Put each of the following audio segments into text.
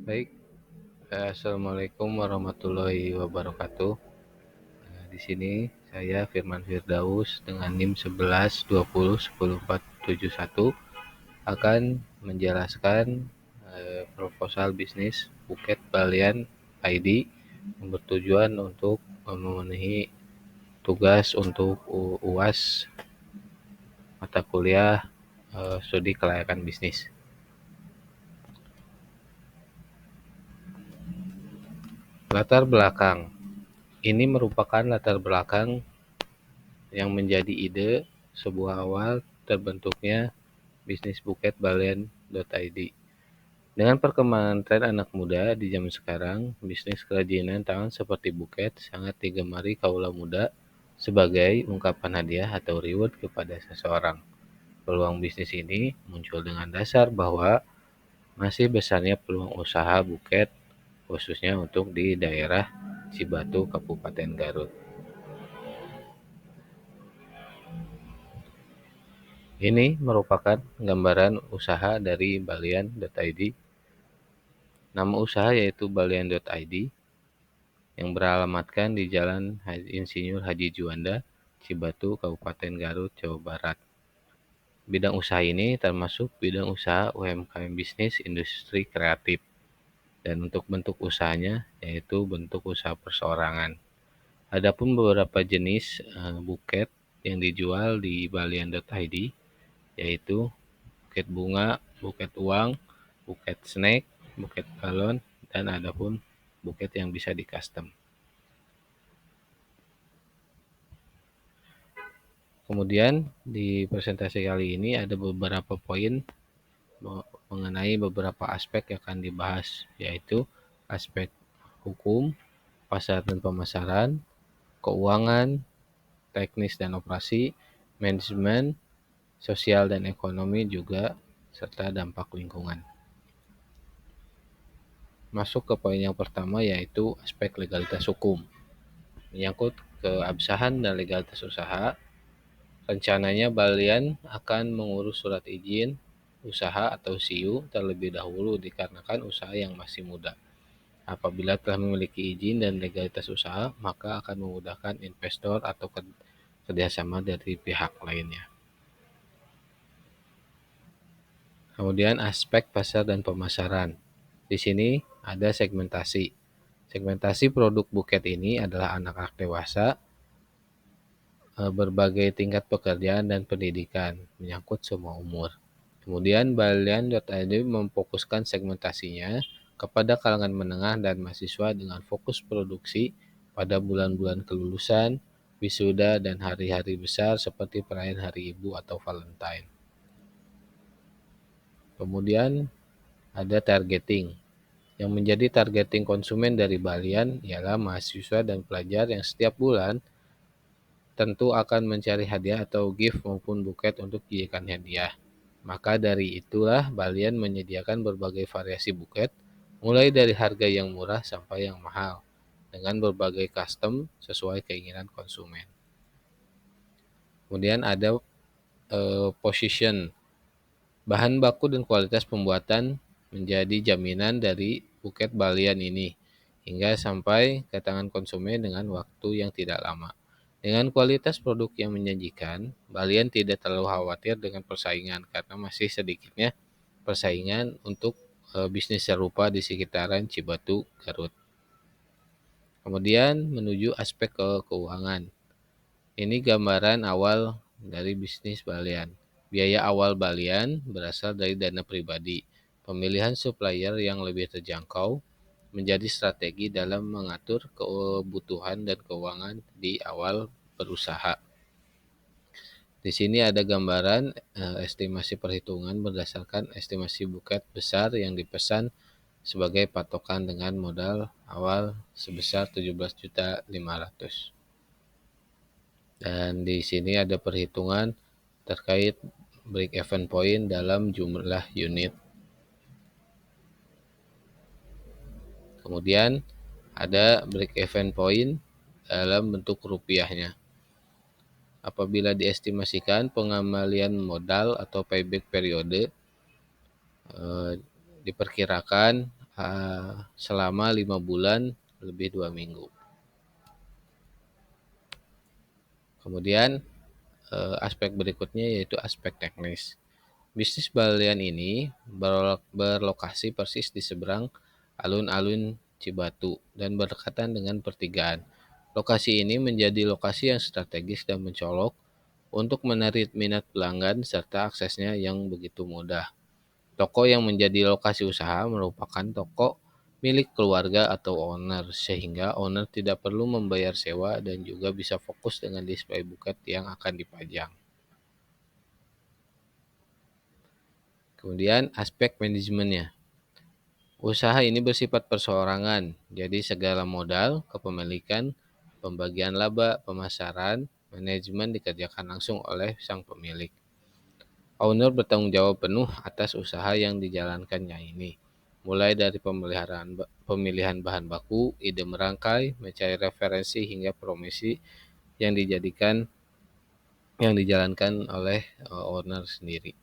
Baik, assalamualaikum warahmatullahi wabarakatuh. Di sini saya Firman Firdaus dengan NIM 11 20 10 4 7 1 akan menjelaskan proposal bisnis Buket Balian ID yang bertujuan untuk memenuhi tugas untuk UAS mata kuliah studi kelayakan bisnis. Latar belakang ini merupakan latar belakang yang menjadi ide sebuah awal terbentuknya bisnis buketbalian.id. Dengan perkembangan tren anak muda di zaman sekarang, bisnis kerajinan tangan seperti buket sangat digemari kaula muda sebagai ungkapan hadiah atau reward kepada seseorang. Peluang bisnis ini muncul dengan dasar bahwa masih besarnya peluang usaha buket, khususnya untuk di daerah Cibatu, Kabupaten Garut. Ini merupakan gambaran usaha dari Balian.id. Nama usaha yaitu Balian.id yang beralamatkan di Jalan Insinyur Haji Juanda, Cibatu, Kabupaten Garut, Jawa Barat. Bidang usaha ini termasuk bidang usaha UMKM bisnis industri kreatif. Dan untuk bentuk usahanya yaitu bentuk usaha perseorangan. Adapun beberapa jenis buket yang dijual di Balian.id yaitu buket bunga, buket uang, buket snack, buket balon, dan adapun buket yang bisa di custom. Kemudian di presentasi kali ini ada beberapa poin mengenai beberapa aspek yang akan dibahas, yaitu aspek hukum, pasar dan pemasaran, keuangan, teknis dan operasi, manajemen, sosial dan ekonomi juga, serta dampak lingkungan. Masuk ke poin yang pertama yaitu aspek legalitas hukum. Menyangkut keabsahan dan legalitas usaha, rencananya Balian akan mengurus surat izin usaha atau SIU terlebih dahulu dikarenakan usaha yang masih muda. Apabila telah memiliki izin dan legalitas usaha, maka akan memudahkan investor atau kerjasama dari pihak lainnya. Kemudian aspek pasar dan pemasaran. Di sini ada segmentasi. Segmentasi produk buket ini adalah anak-anak dewasa, berbagai tingkat pekerjaan dan pendidikan, menyangkut semua umur. Kemudian Balian.id memfokuskan segmentasinya kepada kalangan menengah dan mahasiswa dengan fokus produksi pada bulan-bulan kelulusan, wisuda, dan hari-hari besar seperti perayaan Hari Ibu atau Valentine. Kemudian ada targeting. Yang menjadi targeting konsumen dari Balian ialah mahasiswa dan pelajar yang setiap bulan tentu akan mencari hadiah atau gift maupun buket untuk dijadikan hadiah. Maka dari itulah Balian menyediakan berbagai variasi buket, mulai dari harga yang murah sampai yang mahal, dengan berbagai custom sesuai keinginan konsumen. Kemudian ada position. Bahan baku dan kualitas pembuatan menjadi jaminan dari buket Balian ini, hingga sampai ke tangan konsumen dengan waktu yang tidak lama. Dengan kualitas produk yang menjanjikan, Balian tidak terlalu khawatir dengan persaingan karena masih sedikitnya persaingan untuk bisnis serupa di sekitaran Cibatu, Garut. Kemudian menuju aspek keuangan. Ini gambaran awal dari bisnis Balian. Biaya awal Balian berasal dari dana pribadi. Pemilihan supplier yang lebih terjangkau menjadi strategi dalam mengatur kebutuhan dan keuangan di awal berusaha. Di sini ada gambaran estimasi perhitungan berdasarkan estimasi buket besar yang dipesan sebagai patokan dengan modal awal sebesar 17.500.000. Dan di sini ada perhitungan terkait break even point dalam jumlah unit. Kemudian ada break even point dalam bentuk rupiahnya. Apabila diestimasikan pengembalian modal atau payback periode diperkirakan selama 5 bulan lebih 2 minggu. Kemudian aspek berikutnya yaitu aspek teknis. Bisnis Balian ini berlokasi persis di seberang alun-alun Cibatu dan berdekatan dengan pertigaan. Lokasi ini menjadi lokasi yang strategis dan mencolok untuk menarik minat pelanggan serta aksesnya yang begitu mudah. Toko yang menjadi lokasi usaha merupakan toko milik keluarga atau owner, sehingga owner tidak perlu membayar sewa dan juga bisa fokus dengan display buket yang akan dipajang. Kemudian aspek manajemennya. Usaha ini bersifat perseorangan, jadi segala modal, kepemilikan, pembagian laba, pemasaran, manajemen dikerjakan langsung oleh sang pemilik. Owner bertanggung jawab penuh atas usaha yang dijalankannya ini, mulai dari pemilihan bahan baku, ide merangkai, mencari referensi hingga promosi yang dijalankan oleh owner sendiri.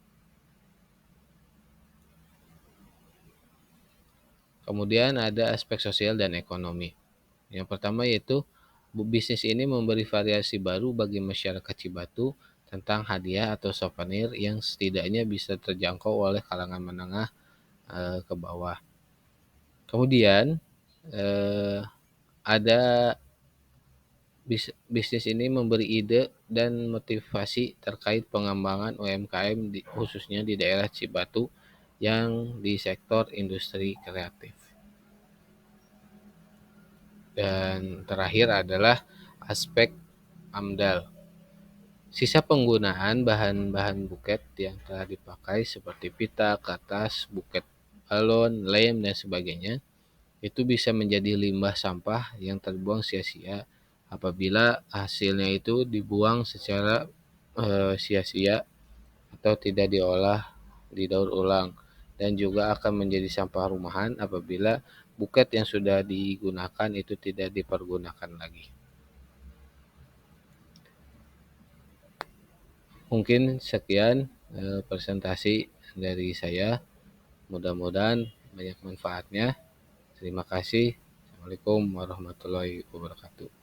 Kemudian ada aspek sosial dan ekonomi. Yang pertama yaitu bisnis ini memberi variasi baru bagi masyarakat Cibatu tentang hadiah atau souvenir yang setidaknya bisa terjangkau oleh kalangan menengah ke bawah. Kemudian eh, ada bisnis ini memberi ide dan motivasi terkait pengembangan UMKM khususnya di daerah Cibatu yang di sektor industri kreatif. Dan terakhir adalah aspek AMDAL. Sisa penggunaan bahan-bahan buket yang telah dipakai seperti pita, kertas, buket balon, lem, dan sebagainya itu bisa menjadi limbah sampah yang terbuang sia-sia apabila hasilnya itu dibuang secara sia-sia atau tidak diolah didaur ulang, dan juga akan menjadi sampah rumahan apabila buket yang sudah digunakan itu tidak dipergunakan lagi. Mungkin sekian presentasi dari saya. Mudah-mudahan banyak manfaatnya. Terima kasih. Assalamualaikum warahmatullahi wabarakatuh.